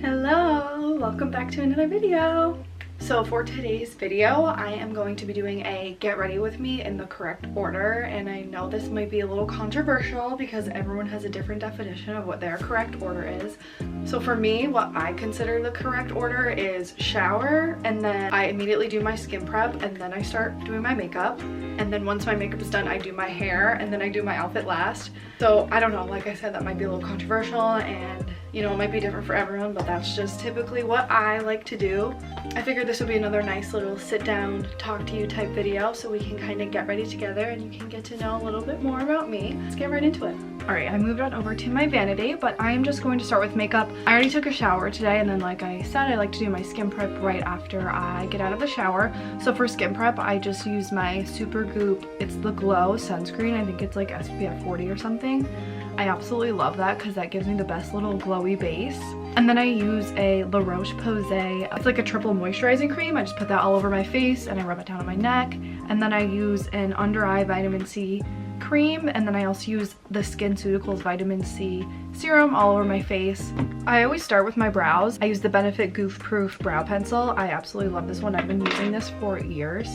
Hello, welcome back to another video. So for today's video, I am going to be doing a get ready with me in the correct order, and I know this might be a little controversial because everyone has a different definition of what their correct order is. So for me, what I consider the correct order is shower, and then I immediately do my skin prep, and then I start doing my makeup, and then once my makeup is done, I do my hair, and then I do my outfit last. So I don't know, like I said, that might be a little controversial, and you know, it might be different for everyone, but that's just typically what I like to do. I figured this would be another nice little sit down, talk to you type video so we can kind of get ready together and you can get to know a little bit more about me. Let's get right into it. Alright, I moved on over to my vanity, but I am just going to start with makeup. I already took a shower today, and then like I said, I like to do my skin prep right after I get out of the shower. So for skin prep, I just use my Super Goop, it's the Glow sunscreen. I think it's like SPF 40 or something. I absolutely love that because that gives me the best little glowy base. And then I use a La Roche-Posay, it's like a triple moisturizing cream. I just put that all over my face and I rub it down on my neck. And then I use an under eye vitamin C cream, and then I also use the SkinCeuticals vitamin C serum all over my face. I always start with my brows. I use the Benefit Goof Proof brow pencil. I absolutely love this one. I've been using this for years.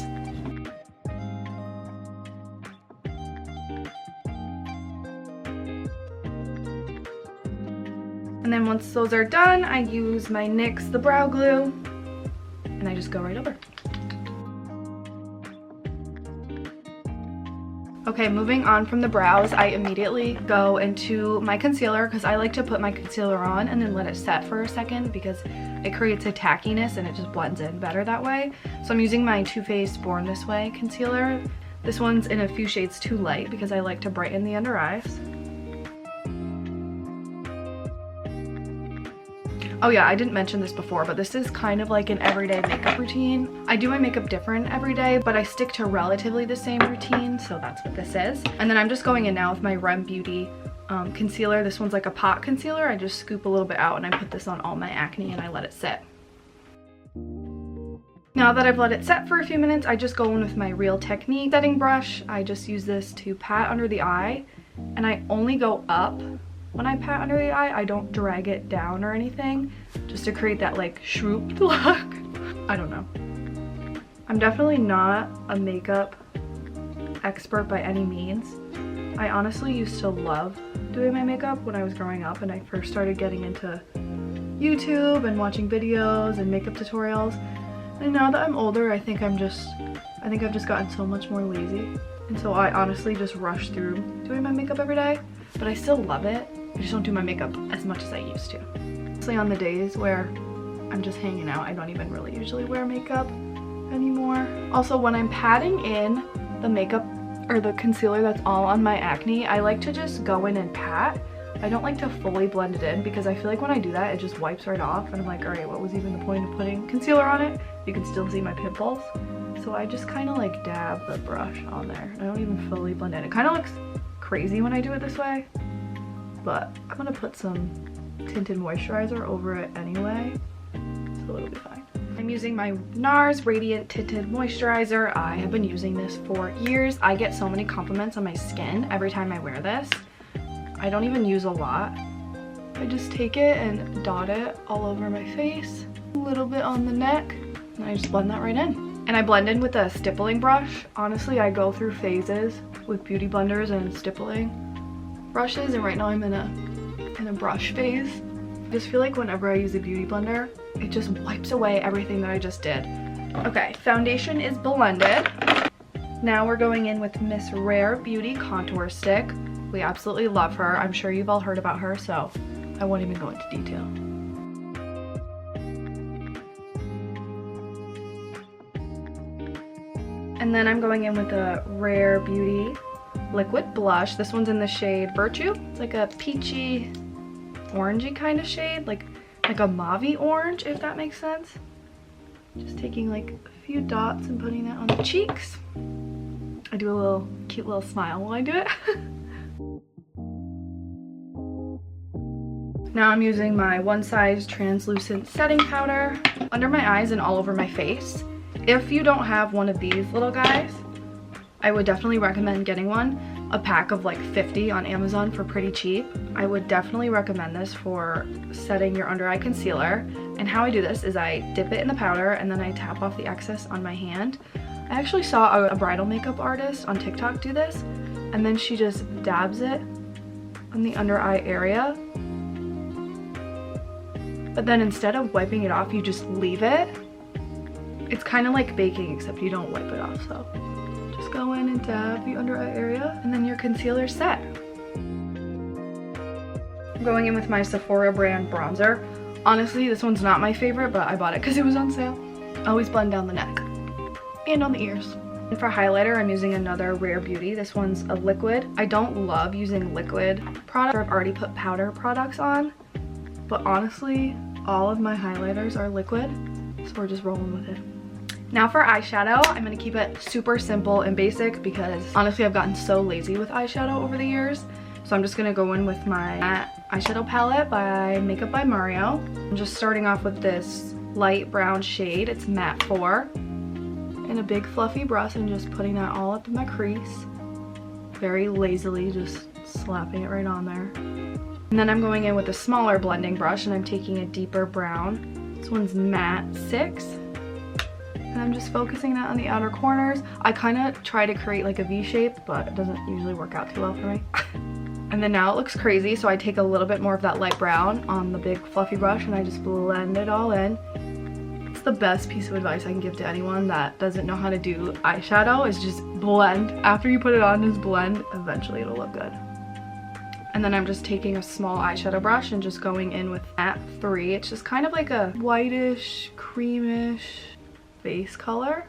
And then once those are done, I use my NYX, the brow glue, and I just go right over. Okay, moving on from the brows, I immediately go into my concealer because I like to put my concealer on and then let it set for a second because it creates a tackiness and it just blends in better that way. So I'm using my Too Faced Born This Way concealer. This one's in a few shades too light because I like to brighten the under eyes. Oh yeah, I didn't mention this before, but this is kind of like an everyday makeup routine. I do my makeup different every day, but I stick to relatively the same routine, so that's what this is. And then I'm just going in now with my Rem Beauty concealer. This one's like a pot concealer. I just scoop a little bit out and I put this on all my acne and I let it sit. Now that I've let it set for a few minutes, I just go in with my Real Technique setting brush. I just use this to pat under the eye, and I only go up when I pat under the eye. I don't drag it down or anything, just to create that like shrooped look. I don't know. I'm definitely not a makeup expert by any means. I honestly used to love doing my makeup when I was growing up and I first started getting into YouTube and watching videos and makeup tutorials. And now that I'm older, I think I've just gotten so much more lazy. And so I honestly just rush through doing my makeup every day, but I still love it. I just don't do my makeup as much as I used to. Mostly on the days where I'm just hanging out, I don't even really usually wear makeup anymore. Also, when I'm patting in the makeup or the concealer that's all on my acne, I like to just go in and pat. I don't like to fully blend it in because I feel like when I do that, it just wipes right off and I'm like, all right, what was even the point of putting concealer on it? You can still see my pimples. So I just kind of like dab the brush on there. I don't even fully blend in. It kind of looks crazy when I do it this way, but I'm gonna put some tinted moisturizer over it anyway, so it'll be fine. I'm using my NARS Radiant Tinted Moisturizer. I have been using this for years. I get so many compliments on my skin every time I wear this. I don't even use a lot. I just take it and dot it all over my face, a little bit on the neck, and I just blend that right in. And I blend in with a stippling brush. Honestly, I go through phases with beauty blenders and stippling brushes, and right now I'm in a brush phase. I just feel like whenever I use a beauty blender, it just wipes away everything that I just did. Okay, foundation is blended. Now we're going in with Miss Rare Beauty Contour Stick. We absolutely love her. I'm sure you've all heard about her, so I won't even go into detail. And then I'm going in with a Rare Beauty liquid blush. This one's in the shade Virtue. It's like a peachy, orangey kind of shade, like a mauve-y orange, if that makes sense. Just taking like a few dots and putting that on the cheeks. I do a little cute little smile while I do it. Now I'm using my One Size translucent setting powder under my eyes and all over my face. If you don't have one of these little guys, I would definitely recommend getting one. A pack of like 50 on Amazon for pretty cheap. I would definitely recommend this for setting your under eye concealer. And how I do this is I dip it in the powder and then I tap off the excess on my hand. I actually saw a bridal makeup artist on TikTok do this, and then she just dabs it on the under eye area. But then instead of wiping it off, you just leave it. It's kind of like baking, except you don't wipe it off, so just go in and dab the under eye area, and then your concealer's set. I'm going in with my Sephora brand bronzer. Honestly, this one's not my favorite, but I bought it because it was on sale. I always blend down the neck and on the ears. And for highlighter, I'm using another Rare Beauty. This one's a liquid. I don't love using liquid products. I've already put powder products on, but honestly, all of my highlighters are liquid, so we're just rolling with it. Now for eyeshadow, I'm going to keep it super simple and basic because honestly I've gotten so lazy with eyeshadow over the years. So I'm just going to go in with my matte eyeshadow palette by Makeup by Mario. I'm just starting off with this light brown shade. It's matte 4. And a big fluffy brush and just putting that all up in my crease. Very lazily just slapping it right on there. And then I'm going in with a smaller blending brush and I'm taking a deeper brown. This one's matte 6. And I'm just focusing that on the outer corners. I kind of try to create like a V shape, but it doesn't usually work out too well for me. And then now it looks crazy, so I take a little bit more of that light brown on the big fluffy brush and I just blend it all in. It's the best piece of advice I can give to anyone that doesn't know how to do eyeshadow, is just blend. After you put it on, just blend. Eventually it'll look good. And then I'm just taking a small eyeshadow brush and just going in with matte 3. It's just kind of like a whitish, creamish base color.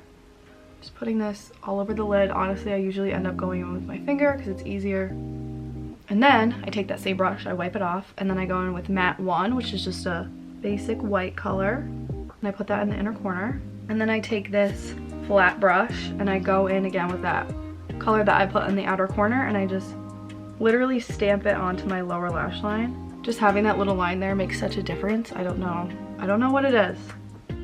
Just putting this all over the lid. Honestly, I usually end up going in with my finger because it's easier. And then I take that same brush, I wipe it off, and then I go in with matte 1, which is just a basic white color. And I put that in the inner corner. And then I take this flat brush and I go in again with that color that I put in the outer corner, and I just literally stamp it onto my lower lash line. Just having that little line there makes such a difference. I don't know what it is.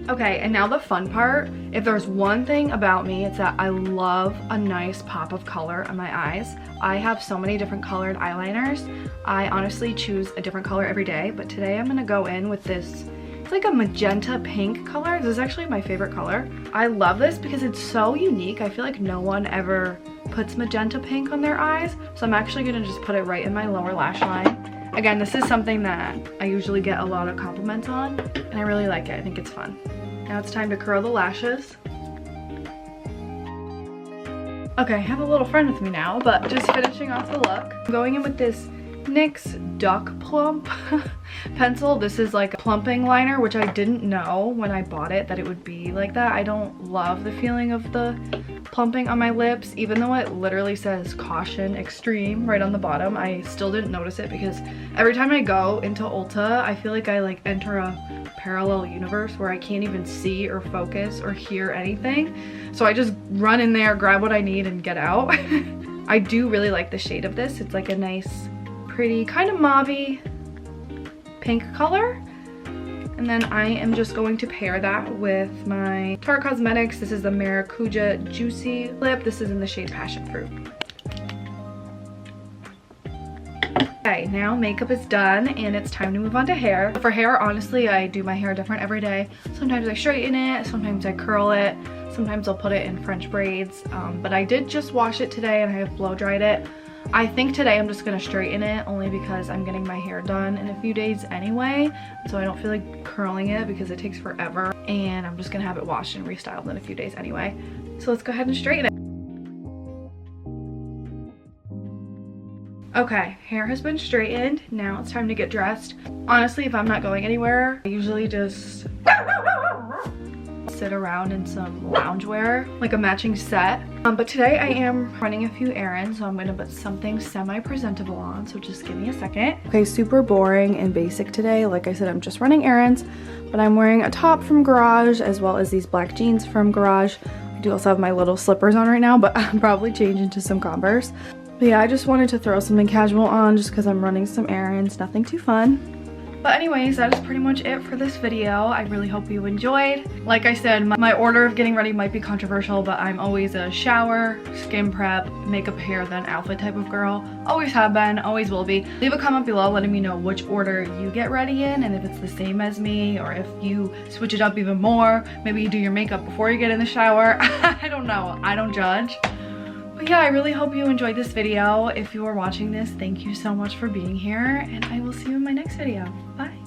Okay, and now the fun part. If there's one thing about me, it's that I love a nice pop of color on my eyes. I have so many different colored eyeliners. I honestly choose a different color every day, but today I'm gonna go in with this, it's like a magenta pink color. This is actually my favorite color. I love this because it's so unique. I feel like no one ever puts magenta pink on their eyes, so I'm actually gonna just put it right in my lower lash line. Again, this is something that I usually get a lot of compliments on, and I really like it. I think it's fun. Now it's time to curl the lashes. Okay, I have a little friend with me now, but just finishing off the look. I'm going in with this NYX Duck Plump pencil. This is like a plumping liner, which I didn't know when I bought it that it would be like that. I don't love the feeling of the plumping on my lips, even though it literally says caution extreme right on the bottom. I still didn't notice it because every time I go into Ulta, I feel like I like enter a parallel universe where I can't even see or focus or hear anything. So I just run in there, grab what I need, and get out. I do really like the shade of this. It's like a nice, pretty, kind of mauve-y pink color. And then I am just going to pair that with my Tarte Cosmetics. This is the Maracuja Juicy Lip. This is in the shade Passion Fruit. Okay, now makeup is done and it's time to move on to hair. For hair, honestly, I do my hair different every day. Sometimes I straighten it, sometimes I curl it, sometimes I'll put it in French braids. But I did just wash it today and I have blow dried it. I think today I'm just gonna straighten it only because I'm getting my hair done in a few days anyway, so I don't feel like curling it because it takes forever, and I'm just gonna have it washed and restyled in a few days anyway. So let's go ahead and straighten it. Okay, hair has been straightened. Now it's time to get dressed. Honestly, if I'm not going anywhere, I usually just sit around in some loungewear, like a matching set. But today I am running a few errands, so I'm gonna put something semi-presentable on, so just give me a second. Okay, super boring and basic today. Like I said, I'm just running errands, but I'm wearing a top from Garage as well as these black jeans from Garage. I do also have my little slippers on right now, but I'm probably changing to some Converse. But yeah, I just wanted to throw something casual on just because I'm running some errands, nothing too fun. But anyways, that is pretty much it for this video. I really hope you enjoyed. Like I said, my order of getting ready might be controversial, but I'm always a shower, skin prep, makeup, hair, then outfit type of girl. Always have been, always will be. Leave a comment below letting me know which order you get ready in, and if it's the same as me, or if you switch it up even more. Maybe you do your makeup before you get in the shower. I don't know, I don't judge. But yeah, I really hope you enjoyed this video. If you are watching this, thank you so much for being here, and I will see you in my next video. Bye.